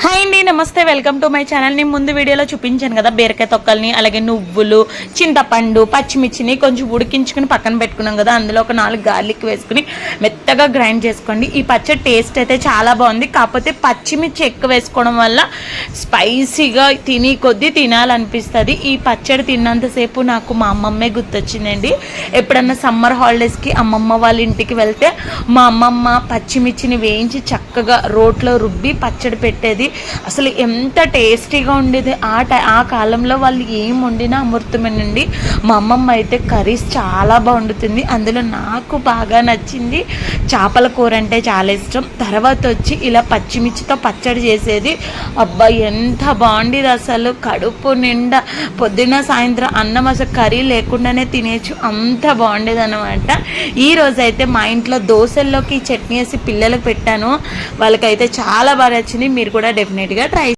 Hi అండి, నమస్తే, welcome to my channel. నేను ముందు వీడియోలో చూపించాను కదా బీరకాయ తొక్కల్ని, అలాగే నువ్వులు, చింతపండు, పచ్చిమిర్చిని కొంచెం ఉడికించుకుని పక్కన పెట్టుకున్నాం కదా. అందులో ఒక 4 గార్లిక్ వేసుకుని మెత్తగా గ్రైండ్ చేసుకోండి. ఈ పచ్చడి టేస్ట్ అయితే చాలా బాగుంది. కాకపోతే పచ్చిమిర్చి ఎక్కువ వేసుకోవడం వల్ల స్పైసీగా తిని కొద్దీ తినాలనిపిస్తుంది. ఈ పచ్చడి తిన్నంతసేపు నాకు మా అమ్మమ్మే గుర్తొచ్చిందండి. ఎప్పుడన్నా సమ్మర్ హాలిడేస్కి అమ్మమ్మ వాళ్ళ ఇంటికి వెళ్తే మా అమ్మమ్మ పచ్చిమిర్చిని వేయించి చక్కగా రోట్లో రుబ్బి పచ్చడి పెట్టేది. అసలు ఎంత టేస్టీగా ఉండేది. ఆ కాలంలో వాళ్ళు ఏం వండినా అమృతమేనండి. మా అమ్మమ్మ అయితే కర్రీస్ చాలా బాగుండుతుంది. అందులో నాకు బాగా నచ్చింది చేపల కూర అంటే చాలా ఇష్టం. తర్వాత వచ్చి ఇలా పచ్చిమిర్చితో పచ్చడి చేసేది. అబ్బా ఎంత బాగుండేది. అసలు కడుపు నిండా పొద్దున్న సాయంత్రం అన్నం అసలు కర్రీ లేకుండానే తినేచ్చు, అంత బాగుండేది అనమాట. ఈరోజైతే మా ఇంట్లో దోశల్లోకి చట్నీ వేసి పిల్లలకు పెట్టాను. వాళ్ళకైతే చాలా బాగా నచ్చింది. మీరు కూడా డెఫినెట్గా ట్రై